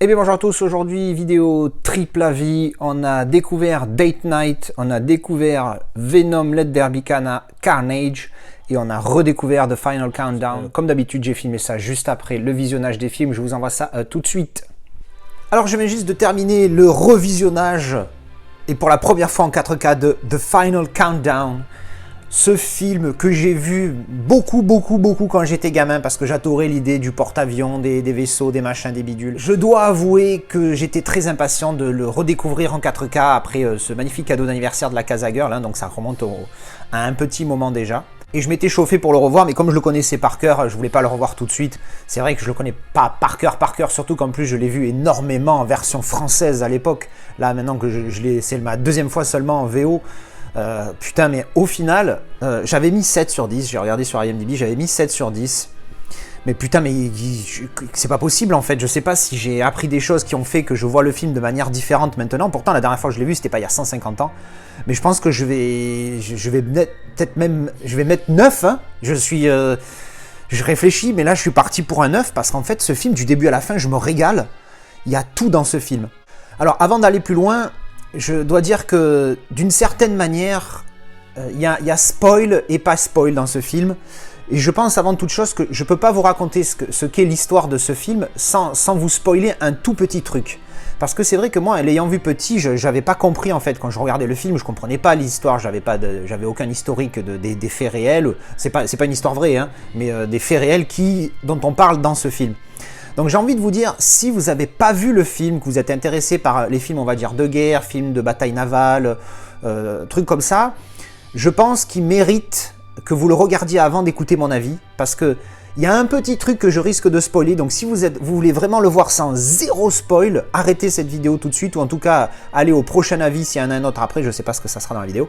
Eh bien bonjour à tous, aujourd'hui vidéo triple avis, on a découvert Date Night, on a découvert Venom Let There Be Carnage et on a redécouvert The Final Countdown. Comme d'habitude j'ai filmé ça juste après le visionnage des films, je vous envoie ça tout de suite. Alors je viens juste de terminer le revisionnage et pour la première fois en 4K de The Final Countdown. Ce film que j'ai vu beaucoup quand j'étais gamin parce que j'adorais l'idée du porte-avions, des vaisseaux, des machins, des bidules. Je dois avouer que j'étais très impatient de le redécouvrir en 4K après ce magnifique cadeau d'anniversaire de la Casa Girl, hein, donc ça remonte à un petit moment déjà. Et je m'étais chauffé pour le revoir, mais comme je le connaissais par cœur, je voulais pas le revoir tout de suite. C'est vrai que je le connais pas par cœur, surtout qu'en plus je l'ai vu énormément en version française à l'époque. Là maintenant que c'est ma deuxième fois seulement en VO. Putain, mais au final, j'avais mis 7 sur 10, j'ai regardé sur IMDb, j'avais mis 7 sur 10. Mais putain, mais c'est pas possible en fait, je sais pas si j'ai appris des choses qui ont fait que je vois le film de manière différente maintenant. Pourtant, la dernière fois que je l'ai vu, c'était pas il y a 150 ans. Mais je pense que je vais mettre 9, hein. Je réfléchis, mais là je suis parti pour un 9 parce qu'en fait, ce film, du début à la fin, je me régale. Il y a tout dans ce film. Alors, avant d'aller plus loin, je dois dire que d'une certaine manière, il y a spoil et pas spoil dans ce film. Et je pense avant toute chose que je ne peux pas vous raconter ce qu'est l'histoire de ce film sans vous spoiler un tout petit truc. Parce que c'est vrai que moi, l'ayant vu petit, je n'avais pas compris en fait quand je regardais le film, je ne comprenais pas l'histoire, j'avais aucun historique des faits réels. C'est pas une histoire vraie, hein, mais des faits réels dont on parle dans ce film. Donc j'ai envie de vous dire, si vous n'avez pas vu le film, que vous êtes intéressé par les films, on va dire, de guerre, films de bataille navale, trucs comme ça, je pense qu'il mérite que vous le regardiez avant d'écouter mon avis, parce qu'il y a un petit truc que je risque de spoiler, donc si vous voulez vraiment le voir sans zéro spoil, arrêtez cette vidéo tout de suite, ou en tout cas, allez au prochain avis s'il y en a un autre après, je ne sais pas ce que ça sera dans la vidéo.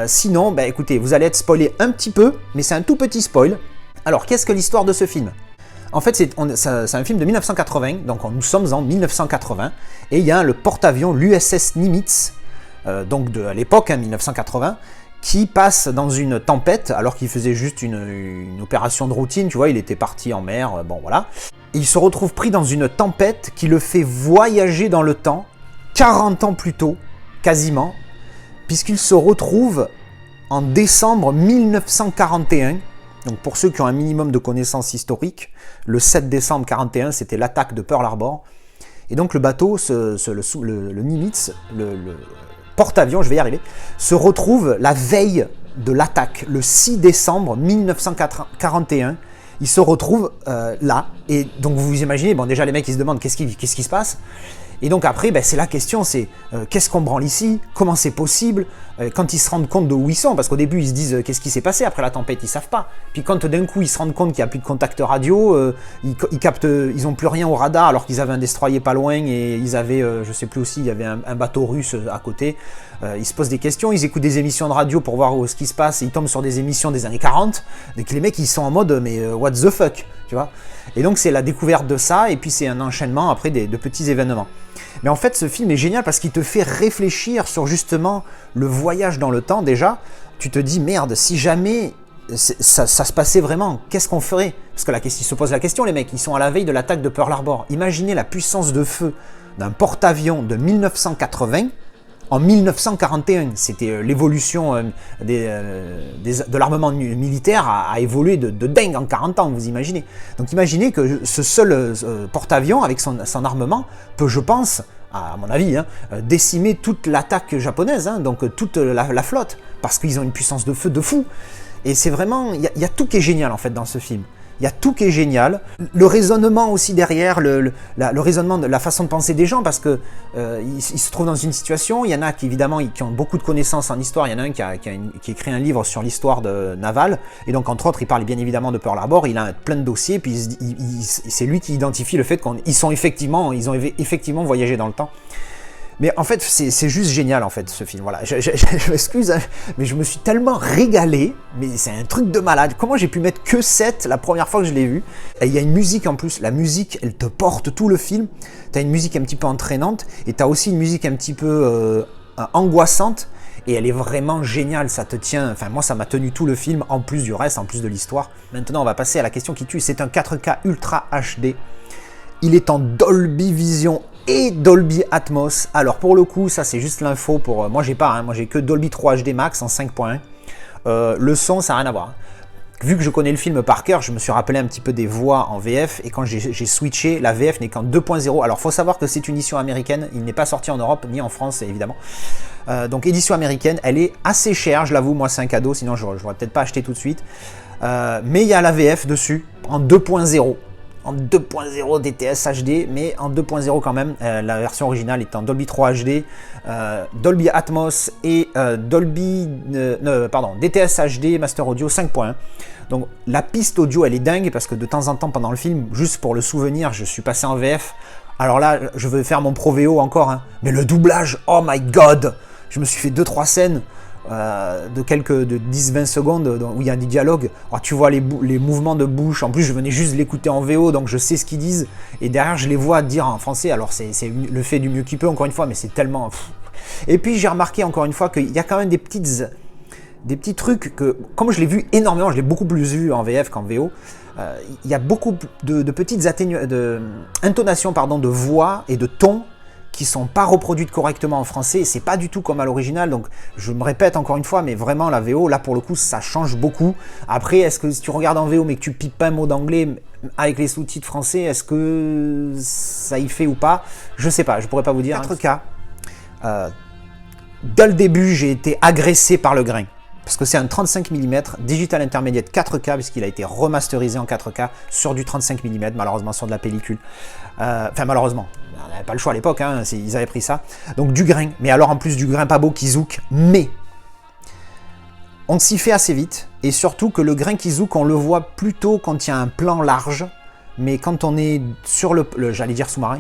Sinon, bah, écoutez, vous allez être spoilé un petit peu, mais c'est un tout petit spoil. Alors, qu'est-ce que l'histoire de ce film ? En fait, c'est un film de 1980, donc nous sommes en 1980, et il y a le porte-avions, l'USS Nimitz, donc à l'époque, 1980, qui passe dans une tempête, alors qu'il faisait juste une opération de routine, tu vois, il était parti en mer, bon voilà. Et il se retrouve pris dans une tempête qui le fait voyager dans le temps, 40 ans plus tôt, quasiment, puisqu'il se retrouve en décembre 1941, donc pour ceux qui ont un minimum de connaissances historiques, le 7 décembre 1941, c'était l'attaque de Pearl Harbor. Et donc le bateau, le Nimitz, le porte-avions, je vais y arriver, se retrouve la veille de l'attaque, le 6 décembre 1941. Il se retrouve là. Et donc vous vous imaginez, bon déjà les mecs ils se demandent qu'est-ce qui se passe. Et donc après, ben, c'est la question, c'est qu'est-ce qu'on branle ici? Comment c'est possible? Quand ils se rendent compte de où ils sont, parce qu'au début ils se disent qu'est-ce qui s'est passé après la tempête, ils savent pas. Puis quand d'un coup ils se rendent compte qu'il n'y a plus de contact radio, ils n'ont plus rien au radar alors qu'ils avaient un destroyer pas loin et ils avaient, je sais plus aussi, il y avait un bateau russe à côté. Ils se posent des questions, ils écoutent des émissions de radio pour voir ce qui se passe, et ils tombent sur des émissions des années 40, donc les mecs ils sont en mode mais what the fuck, tu vois. Et donc c'est la découverte de ça, et puis c'est un enchaînement après de petits événements. Mais en fait ce film est génial parce qu'il te fait réfléchir sur justement le voyage dans le temps. Déjà, tu te dis merde, si jamais ça se passait vraiment, qu'est-ce qu'on ferait? Parce que ils se posent la question, les mecs, ils sont à la veille de l'attaque de Pearl Harbor. Imaginez la puissance de feu d'un porte-avions de 1980 en 1941. C'était l'évolution de l'armement militaire a évolué de dingue en 40 ans, vous imaginez. Donc imaginez que ce seul porte-avions avec son armement peut, je pense, à mon avis, hein, décimer toute l'attaque japonaise, hein, donc toute la flotte, parce qu'ils ont une puissance de feu de fou. Et c'est vraiment, il y a tout qui est génial en fait dans ce film. Il y a tout qui est génial. Le raisonnement aussi derrière, le raisonnement de la façon de penser des gens, parce que ils se trouvent dans une situation, il y en a qui évidemment qui ont beaucoup de connaissances en histoire, il y en a un qui écrit un livre sur l'histoire navale, et donc entre autres il parle bien évidemment de Pearl Harbor, il a plein de dossiers, puis c'est lui qui identifie le fait ils ont effectivement voyagé dans le temps. Mais en fait, c'est juste génial, en fait, ce film. Voilà, je m'excuse, hein, mais je me suis tellement régalé, mais c'est un truc de malade. Comment j'ai pu mettre que 7 la première fois que je l'ai vu? Et il y a une musique en plus, la musique, elle te porte tout le film. T'as une musique un petit peu entraînante, et t'as aussi une musique un petit peu angoissante, et elle est vraiment géniale, ça te tient, enfin moi ça m'a tenu tout le film, en plus du reste, en plus de l'histoire. Maintenant, on va passer à la question qui tue, c'est un 4K Ultra HD. Il est en Dolby Vision et Dolby Atmos. Alors pour le coup, ça c'est juste l'info pour... moi j'ai pas, hein, moi j'ai que Dolby 3 HD Max en 5.1. Le son, ça n'a rien à voir. Vu que je connais le film par cœur, je me suis rappelé un petit peu des voix en VF, et quand j'ai switché, la VF n'est qu'en 2.0. Alors faut savoir que c'est une édition américaine, il n'est pas sorti en Europe, ni en France évidemment. Donc édition américaine, elle est assez chère, je l'avoue, moi c'est un cadeau, sinon je n'aurais peut-être pas acheté tout de suite. Mais il y a la VF dessus, en 2.0. En 2.0 DTS HD, mais en 2.0 quand même. La version originale est en Dolby 3 HD, Dolby Atmos et DTS HD Master Audio 5.1. Donc la piste audio, elle est dingue parce que de temps en temps pendant le film, juste pour le souvenir, je suis passé en VF. Alors là, je veux faire mon Pro VO encore, hein. Mais le doublage, oh my god! Je me suis fait 2-3 scènes de 10-20 secondes où il y a des dialogues. Alors, tu vois les mouvements de bouche. En plus, je venais juste l'écouter en VO, donc je sais ce qu'ils disent. Et derrière, je les vois dire en français. Alors, c'est le fait du mieux qu'il peut, encore une fois, mais c'est tellement... Et puis, j'ai remarqué encore une fois qu'il y a quand même des petits trucs que, comme je l'ai vu énormément, je l'ai beaucoup plus vu en VF qu'en VO, il y a beaucoup de petites intonations de voix et de ton qui ne sont pas reproduites correctement en français, et c'est pas du tout comme à l'original, donc je me répète encore une fois, mais vraiment la VO, là pour le coup, ça change beaucoup. Après, est-ce que si tu regardes en VO mais que tu pipes pas un mot d'anglais avec les sous-titres français, est-ce que ça y fait ou pas? Je sais pas, je pourrais pas vous dire. 4K, dès le début, j'ai été agressé par le grain. Parce que c'est un 35 mm, digital intermediate 4K, puisqu'il a été remasterisé en 4K sur du 35 mm, malheureusement sur de la pellicule. Enfin, malheureusement, on n'avait pas le choix à l'époque, hein, ils avaient pris ça. Donc du grain, mais alors en plus du grain pas beau qui zouk, mais on s'y fait assez vite, et surtout que le grain qui zouk, on le voit plutôt quand il y a un plan large, mais quand on est sur j'allais dire sous-marin,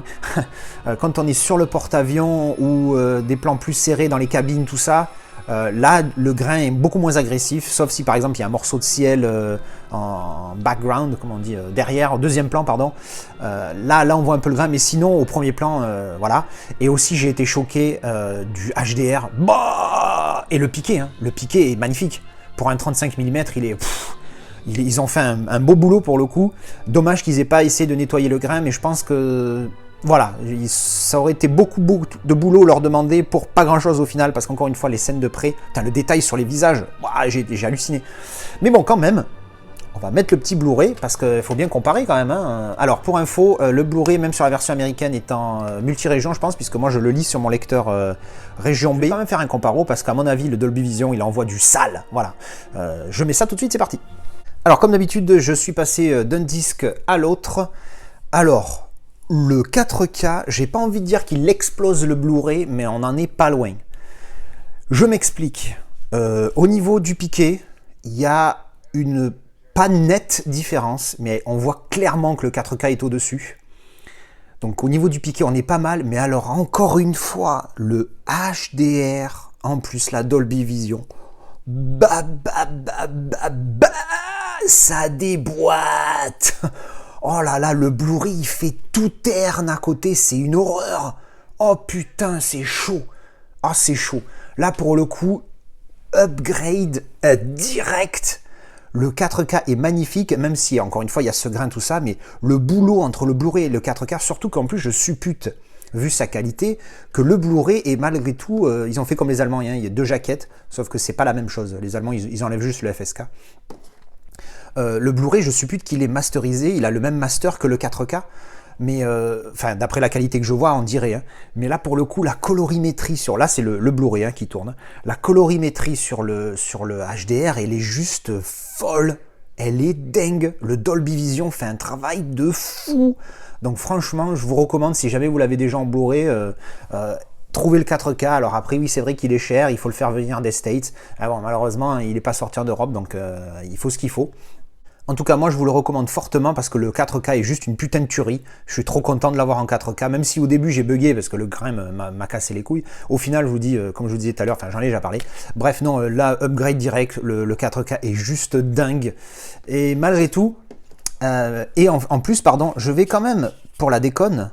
quand on est sur le porte-avions ou des plans plus serrés dans les cabines, tout ça, là, le grain est beaucoup moins agressif, sauf si par exemple il y a un morceau de ciel en background, comme on dit, derrière, en deuxième plan, pardon. Là, on voit un peu le grain, mais sinon, au premier plan, voilà. Et aussi, j'ai été choqué du HDR. Bah, et le piqué, hein. Le piqué est magnifique. Pour un 35 mm, ils ont fait un beau boulot pour le coup. Dommage qu'ils aient pas essayé de nettoyer le grain, mais je pense que... Voilà, ça aurait été beaucoup de boulot leur demander pour pas grand chose au final, parce qu'encore une fois, les scènes de près, le détail sur les visages, j'ai halluciné. Mais bon, quand même, on va mettre le petit Blu-ray, parce qu'il faut bien comparer quand même. Hein. Alors, pour info, le Blu-ray, même sur la version américaine, est en multi-région, je pense, puisque moi je le lis sur mon lecteur région B. Je vais quand même faire un comparo, parce qu'à mon avis, le Dolby Vision, il envoie du sale. Voilà, je mets ça tout de suite, c'est parti. Alors, comme d'habitude, je suis passé d'un disque à l'autre. Alors... Le 4K, j'ai pas envie de dire qu'il explose le Blu-ray, mais on n'en est pas loin. Je m'explique. Au niveau du piqué, il y a une pas nette différence, mais on voit clairement que le 4K est au-dessus. Donc au niveau du piqué, on est pas mal, mais alors encore une fois, le HDR, en plus la Dolby Vision, ça déboîte. Oh là là, le Blu-ray, il fait tout terne à côté, c'est une horreur. Oh putain, c'est chaud. Ah, c'est chaud. Là, pour le coup, upgrade direct. Le 4K est magnifique, même si, encore une fois, il y a ce grain, tout ça, mais le boulot entre le Blu-ray et le 4K, surtout qu'en plus, je suppute, vu sa qualité, que le Blu-ray est malgré tout, ils ont fait comme les Allemands, hein, il y a 2 jaquettes, sauf que c'est pas la même chose. Les Allemands, ils enlèvent juste le FSK. Le Blu-ray, je suppute qu'il est masterisé, il a le même master que le 4K, mais enfin d'après la qualité que je vois, on dirait. Hein. Mais là, pour le coup, la colorimétrie sur là, c'est le Blu-ray hein, qui tourne. La colorimétrie sur le HDR, elle est juste folle. Elle est dingue. Le Dolby Vision fait un travail de fou. Donc franchement, je vous recommande, si jamais vous l'avez déjà en Blu-ray, trouvez le 4K. Alors après, oui, c'est vrai qu'il est cher, il faut le faire venir des States. Ah bon, malheureusement, il n'est pas sorti d'Europe, donc il faut ce qu'il faut. En tout cas, moi, je vous le recommande fortement parce que le 4K est juste une putain de tuerie. Je suis trop content de l'avoir en 4K, même si au début, j'ai bugué parce que le grain m'a cassé les couilles. Au final, je vous dis, comme je vous disais tout à l'heure, enfin, j'en ai déjà parlé. Bref, non, là, upgrade direct, le 4K est juste dingue. Et malgré tout, en plus, pardon, je vais quand même, pour la déconne,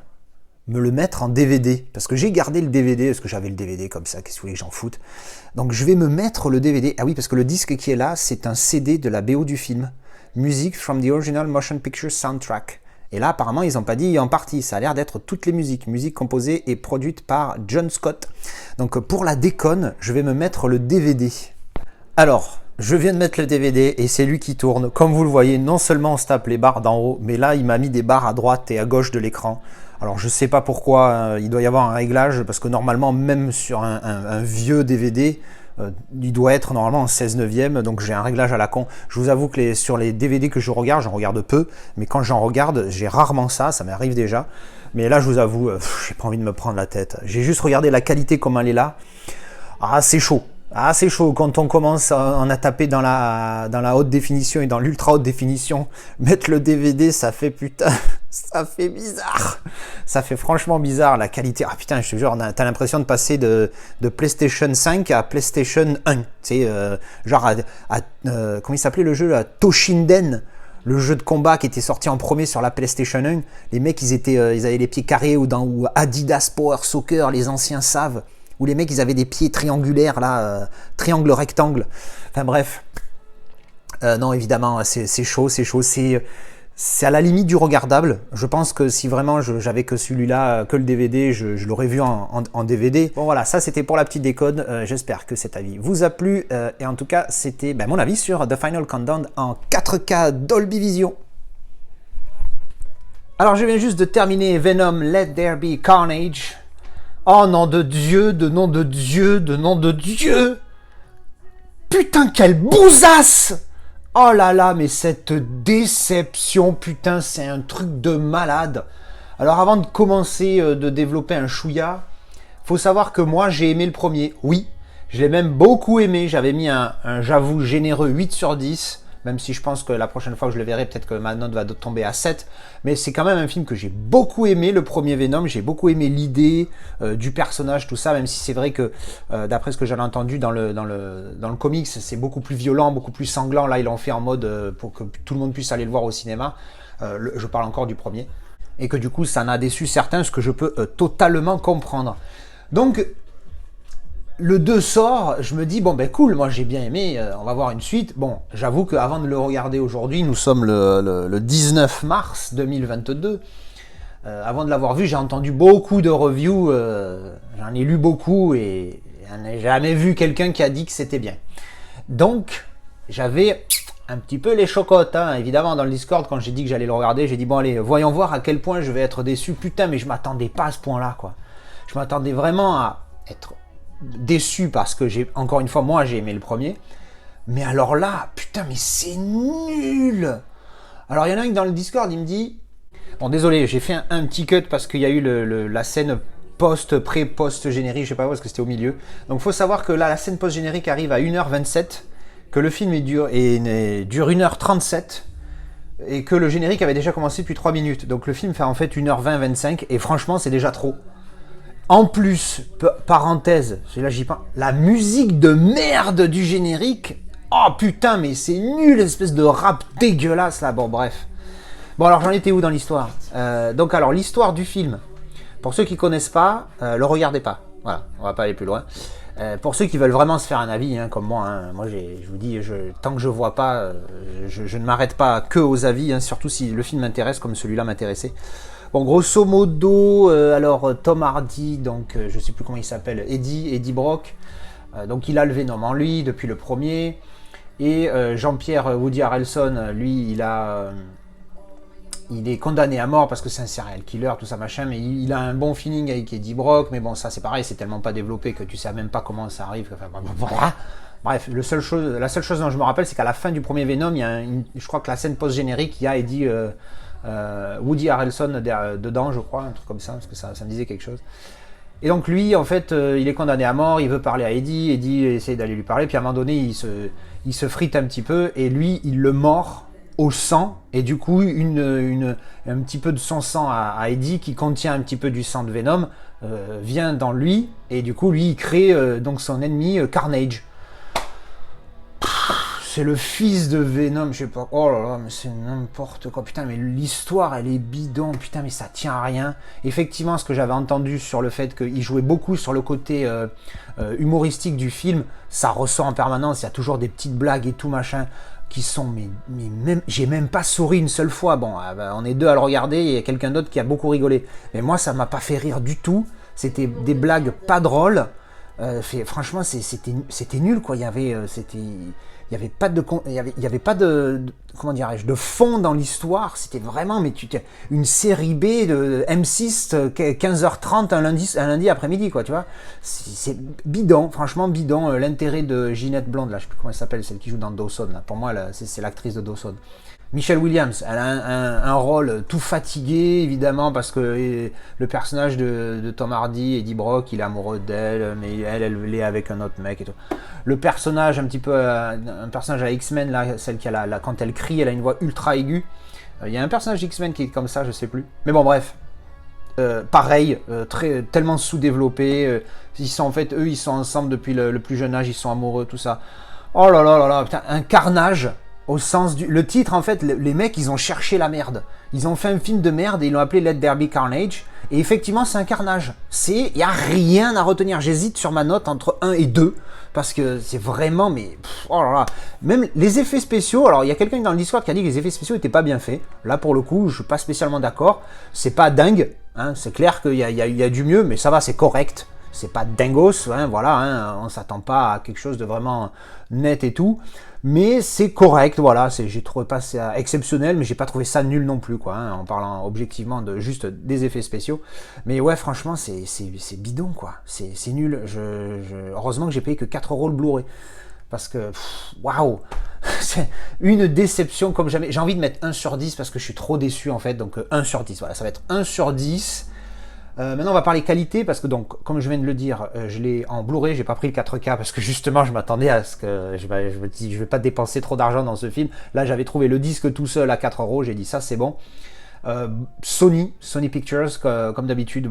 me le mettre en DVD. Parce que j'ai gardé le DVD, parce que j'avais le DVD comme ça, qu'est-ce que vous voulez que j'en foute. Donc, je vais me mettre le DVD. Ah oui, parce que le disque qui est là, c'est un CD de la BO du film. Music from the original motion picture soundtrack. Et là, apparemment, ils n'ont pas dit en partie. Ça a l'air d'être toutes les musiques. Musique composée et produite par John Scott. Donc pour la déconne, je vais me mettre le DVD. Alors, je viens de mettre le DVD et c'est lui qui tourne. Comme vous le voyez, non seulement on se tape les barres d'en haut, mais là, il m'a mis des barres à droite et à gauche de l'écran. Alors, je ne sais pas pourquoi, il doit y avoir un réglage, parce que normalement, même sur un vieux DVD, il doit être normalement en 16/9, donc j'ai un réglage à la con. Je vous avoue que sur les DVD que j'en regarde peu, mais quand j'en regarde, j'ai rarement ça m'arrive déjà. Mais là, je vous avoue, j'ai pas envie de me prendre la tête. J'ai juste regardé la qualité comme elle est là. Ah, c'est chaud. Ah, c'est chaud quand on commence en a tapé dans la haute définition et dans l'ultra haute définition. Mettre le DVD, ça fait putain, ça fait bizarre. Ça fait franchement bizarre la qualité. Ah putain, je te jure, t'as l'impression de passer de PlayStation 5 à PlayStation 1. Tu sais, genre comment il s'appelait le jeu là, Toshinden, le jeu de combat qui était sorti en premier sur la PlayStation 1. Les mecs, ils avaient les pieds carrés ou Adidas Power Soccer, les anciens savent. Où les mecs, ils avaient des pieds triangulaires, là, triangle, rectangle. Enfin bref. Non, évidemment, c'est chaud, c'est à la limite du regardable. Je pense que si vraiment j'avais que celui-là, que le DVD, je l'aurais vu en DVD. Bon voilà, ça c'était pour la petite décode. J'espère que cet avis vous a plu. Et en tout cas, c'était mon avis sur The Final Countdown en 4K Dolby Vision. Alors je viens juste de terminer Venom Let There Be Carnage. Oh nom de Dieu, de nom de Dieu, de nom de Dieu! Putain, quelle bousasse! Oh là là, mais cette déception, putain, c'est un truc de malade. Alors avant de commencer de développer un chouïa, faut savoir que moi j'ai aimé le premier. Oui, je l'ai même beaucoup aimé. J'avais mis j'avoue, généreux 8 sur 10. Même si je pense que la prochaine fois que je le verrai, peut-être que ma note va tomber à 7. Mais c'est quand même un film que j'ai beaucoup aimé, le premier Venom. J'ai beaucoup aimé l'idée du personnage, tout ça. Même si c'est vrai que, d'après ce que j'avais entendu dans le comics, c'est beaucoup plus violent, beaucoup plus sanglant. Là, ils l'ont fait en mode pour que tout le monde puisse aller le voir au cinéma. Je parle encore du premier. Et que du coup, ça en a déçu certains, ce que je peux totalement comprendre. Donc, le 2 sort, je me dis, bon ben cool, moi j'ai bien aimé, on va voir une suite. Bon, j'avoue qu'avant de le regarder aujourd'hui, nous sommes le 19 mars 2022. Avant de l'avoir vu, j'ai entendu beaucoup de reviews, j'en ai lu beaucoup et je n'ai jamais vu quelqu'un qui a dit que c'était bien. Donc, j'avais un petit peu les chocottes, hein. Évidemment dans le Discord, quand j'ai dit que j'allais le regarder, j'ai dit, bon allez, voyons voir à quel point je vais être déçu. Putain, mais je m'attendais pas à ce point-là, quoi. Je m'attendais vraiment à être déçu parce que encore une fois, moi j'ai aimé le premier, mais alors là, putain, mais c'est nul. Alors il y en a un qui dans le Discord, il me dit, bon désolé, j'ai fait un petit cut parce qu'il y a eu la scène post générique, je sais pas parce que c'était au milieu. Donc faut savoir que là, la scène post générique arrive à 1h27, que le film dure 1h37 et que le générique avait déjà commencé depuis 3 minutes. Donc le film fait en fait 1h20-25 et franchement c'est déjà trop. En plus, parenthèse, là j'y pense, la musique de merde du générique, oh putain, mais c'est nul, espèce de rap dégueulasse là, bon bref. Bon alors j'en étais où dans l'histoire? Donc alors l'histoire du film, pour ceux qui connaissent pas, le regardez pas, voilà, on va pas aller plus loin. Pour ceux qui veulent vraiment se faire un avis, hein, comme moi, hein, moi je vous dis, tant que je vois pas, je ne m'arrête pas que aux avis, hein, surtout si le film m'intéresse comme celui-là m'intéressait. Bon, grosso modo, alors Tom Hardy, donc je sais plus comment il s'appelle, Eddie Brock, donc il a le Venom en lui depuis le premier, et Jean-Pierre Woody Harrelson, lui, il est condamné à mort parce que c'est un serial killer, tout ça machin, mais il a un bon feeling avec Eddie Brock, mais bon, ça c'est pareil, c'est tellement pas développé que tu sais même pas comment ça arrive. Enfin, bref, la seule chose dont je me rappelle, c'est qu'à la fin du premier Venom, il y a je crois que la scène post-générique, il y a Woody Harrelson dedans, je crois, un truc comme ça, parce que ça me disait quelque chose. Et donc lui, en fait, il est condamné à mort, il veut parler à Eddie essaie d'aller lui parler, puis à un moment donné, il se frite un petit peu, et lui, il le mord au sang, et du coup, un petit peu de son sang à Eddie, qui contient un petit peu du sang de Venom, vient dans lui, et du coup, lui, il crée donc son ennemi Carnage. C'est le fils de Venom, je sais pas. Oh là là, mais c'est n'importe quoi. Putain, mais l'histoire, elle est bidon. Putain, mais ça tient à rien. Effectivement, ce que j'avais entendu sur le fait qu'il jouait beaucoup sur le côté humoristique du film, ça ressort en permanence. Il y a toujours des petites blagues et tout machin qui sont, mais même, j'ai même pas souri une seule fois. Bon, on est deux à le regarder, il y a quelqu'un d'autre qui a beaucoup rigolé. Mais moi, ça m'a pas fait rire du tout. C'était des blagues pas drôles. Franchement, c'était nul, quoi. Il y avait pas de comment dirais-je, de fond dans l'histoire. C'était vraiment, mais une série B de M6 15h30 un lundi après-midi, quoi, tu vois. C'est bidon, franchement bidon. L'intérêt de Ginette Blonde, là, je sais plus comment elle s'appelle, celle qui joue dans Dawson, là. Pour moi, c'est l'actrice de Dawson. Michelle Williams, elle a un rôle tout fatigué, évidemment, parce que le personnage de Tom Hardy, Eddie Brock, il est amoureux d'elle, mais elle est avec un autre mec et tout. Le personnage, un personnage à X-Men, là, celle qui a quand elle crie, elle a une voix ultra aiguë. Il y a un personnage X-Men qui est comme ça, je sais plus. Mais bon, bref. Pareil, tellement sous-développé. Ils sont ensemble depuis le plus jeune âge, ils sont amoureux, tout ça. Oh là là là là, putain, un carnage. Au sens du... Le titre, en fait, les mecs, ils ont cherché la merde. Ils ont fait un film de merde et ils l'ont appelé Let There Be Carnage. Et effectivement, c'est un carnage. Il n'y a rien à retenir. J'hésite sur ma note entre 1 et 2. Parce que c'est vraiment... Mais, oh là là. Même les effets spéciaux... Alors, il y a quelqu'un dans le Discord qui a dit que les effets spéciaux n'étaient pas bien faits. Là, pour le coup, je ne suis pas spécialement d'accord. C'est pas dingue. Hein. C'est clair qu'il y a du mieux, mais ça va, c'est correct. C'est pas dingos. Hein, voilà, hein. On ne s'attend pas à quelque chose de vraiment net et tout. Mais c'est correct, voilà, j'ai trouvé pas ça exceptionnel, mais j'ai pas trouvé ça nul non plus, quoi, hein, en parlant objectivement de juste des effets spéciaux. Mais ouais, franchement, c'est bidon, quoi, c'est nul. Heureusement que j'ai payé que 4 € le Blu-ray, parce que, waouh, c'est une déception comme jamais. J'ai envie de mettre 1 sur 10 parce que je suis trop déçu, en fait, donc 1 sur 10, voilà, ça va être 1 sur 10. Maintenant on va parler qualité parce que donc comme je viens de le dire, je l'ai en Blu-ray, j'ai pas pris le 4K parce que justement je m'attendais à ce que je me dis je vais pas dépenser trop d'argent dans ce film. Là j'avais trouvé le disque tout seul à 4 €, j'ai dit ça c'est bon. Sony Pictures comme d'habitude,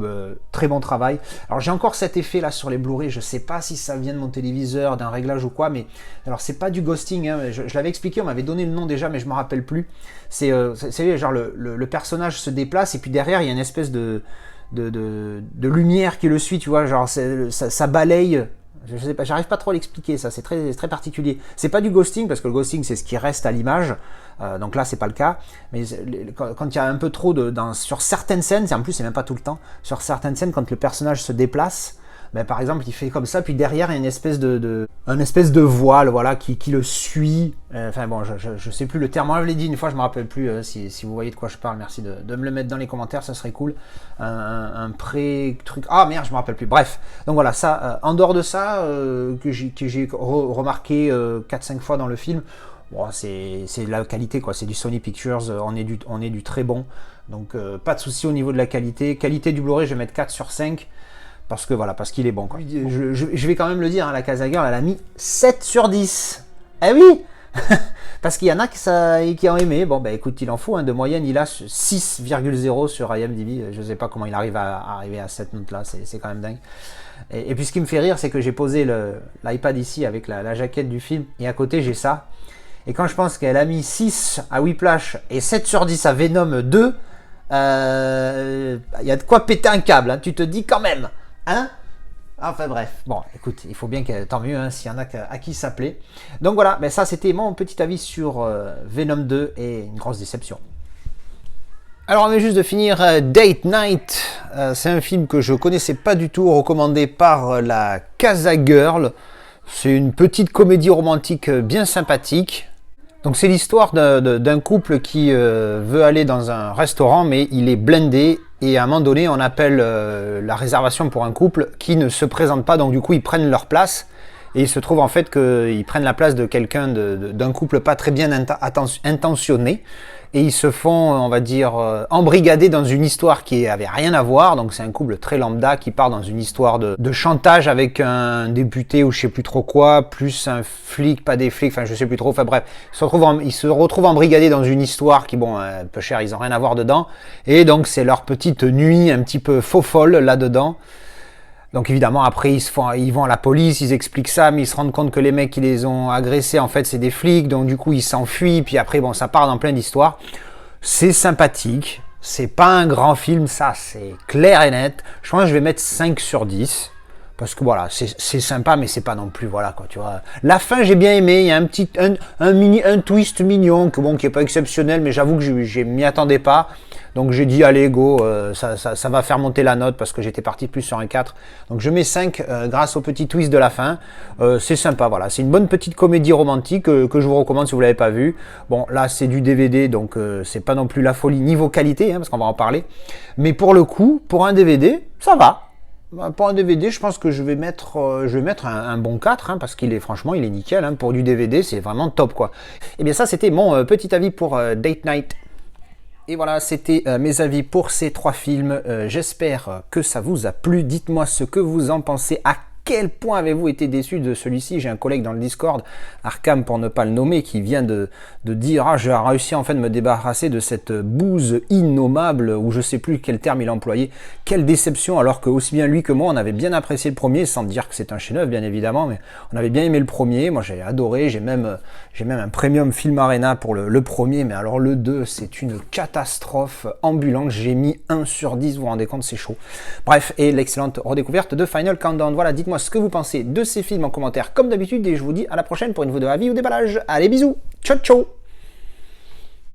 très bon travail. Alors j'ai encore cet effet là sur les Blu-ray, je sais pas si ça vient de mon téléviseur, d'un réglage ou quoi, mais alors c'est pas du ghosting, hein, je l'avais expliqué, on m'avait donné le nom déjà mais je me rappelle plus. C'est genre le personnage se déplace et puis derrière il y a une espèce de lumière qui le suit, tu vois, genre ça balaye, je sais pas, j'arrive pas trop à l'expliquer, ça c'est très, très particulier. C'est pas du ghosting, parce que le ghosting c'est ce qui reste à l'image, donc là c'est pas le cas, mais quand il y a un peu trop sur certaines scènes, en plus c'est même pas tout le temps, sur certaines scènes quand le personnage se déplace, ben, par exemple il fait comme ça, puis derrière il y a une espèce de voile, voilà, qui le suit. Enfin bon, je sais plus le terme, moi je l'ai dit une fois, je me rappelle plus. Si vous voyez de quoi je parle, merci de me le mettre dans les commentaires, ça serait cool. Un pré-truc, ah merde, je me rappelle plus. Bref, donc voilà, ça, en dehors de ça, que j'ai remarqué 4-5 fois dans le film, bon, c'est de la qualité, quoi. C'est du Sony Pictures, on est du très bon, donc pas de souci au niveau de la qualité. Qualité du Blu-ray, je vais mettre 4 sur 5. Parce que voilà, parce qu'il est bon, quoi. Je vais quand même le dire, hein, la Casa Girl, elle a mis 7 sur 10. Eh oui. Parce qu'il y en a qui ont aimé. Bon, bah écoute, il en faut, hein, de moyenne, il a 6,0 sur IMDb. Je sais pas comment il arrive à arriver à cette note-là, c'est quand même dingue. Et puis ce qui me fait rire, c'est que j'ai posé l'iPad ici avec la jaquette du film, et à côté j'ai ça. Et quand je pense qu'elle a mis 6 à Whiplash et 7 sur 10 à Venom 2, il y a de quoi péter un câble, hein, tu te dis quand même. Hein? Enfin bref, bon écoute, il faut bien que, tant mieux, hein, s'il y en a à qui ça plaît. Donc voilà, ben ça c'était mon petit avis sur Venom 2 et une grosse déception. Alors on vient juste de finir Date Night, c'est un film que je connaissais pas du tout, recommandé par la Casa Girl. C'est une petite comédie romantique bien sympathique. Donc c'est l'histoire d'un couple qui veut aller dans un restaurant mais il est blindé. Et à un moment donné, on appelle la réservation pour un couple qui ne se présente pas. Donc du coup, ils prennent leur place. Et il se trouve en fait qu'ils prennent la place de quelqu'un d'un couple pas très bien intentionné. Et ils se font, on va dire, embrigader dans une histoire qui avait rien à voir. Donc c'est un couple très lambda qui part dans une histoire de chantage avec un député ou je sais plus trop quoi, plus un flic, pas des flics, enfin je sais plus trop. Enfin bref, ils se retrouvent embrigadés dans une histoire qui, bon, un peu cher, ils ont rien à voir dedans. Et donc c'est leur petite nuit un petit peu faux folle là-dedans. Donc évidemment après ils vont à la police, ils expliquent ça, mais ils se rendent compte que les mecs qui les ont agressés en fait c'est des flics, donc du coup ils s'enfuient, puis après bon ça part dans plein d'histoires. C'est sympathique, c'est pas un grand film, ça c'est clair et net. Je pense que je vais mettre 5 sur 10, parce que voilà, c'est sympa, mais c'est pas non plus, voilà, quoi, tu vois. La fin, j'ai bien aimé, il y a un twist mignon, qui est pas exceptionnel, mais j'avoue que je m'y attendais pas. Donc j'ai dit, allez, go, ça va faire monter la note parce que j'étais parti plus sur un 4. Donc je mets 5 grâce au petit twist de la fin. C'est sympa, voilà. C'est une bonne petite comédie romantique que je vous recommande si vous ne l'avez pas vue. Bon, là, c'est du DVD, donc c'est pas non plus la folie niveau qualité, hein, parce qu'on va en parler. Mais pour le coup, pour un DVD, ça va. Pour un DVD, je pense que je vais mettre un bon 4, hein, parce franchement, il est nickel. Hein. Pour du DVD, c'est vraiment top, quoi. Et bien ça, c'était mon petit avis pour Date Night. Et voilà, c'était mes avis pour ces 3 films. J'espère que ça vous a plu. Dites-moi ce que vous en pensez. À quel point avez-vous été déçu de celui-ci? J'ai un collègue dans le Discord, Arkham pour ne pas le nommer, qui vient de dire « Ah, j'ai réussi en fait de me débarrasser de cette bouse innommable » ou je sais plus quel terme il a employé. Quelle déception, alors que aussi bien lui que moi, on avait bien apprécié le premier, sans dire que c'est un chef-d'œuvre bien évidemment, mais on avait bien aimé le premier. Moi j'ai adoré, j'ai même un premium Film Arena pour le premier, mais alors le 2, c'est une catastrophe ambulante. J'ai mis 1 sur 10, vous vous rendez compte, c'est chaud. Bref, et l'excellente redécouverte de Final Countdown. Voilà, dites-moi ce que vous pensez de ces films en commentaire comme d'habitude et je vous dis à la prochaine pour une vidéo avis ou déballage. Allez, bisous, ciao ciao.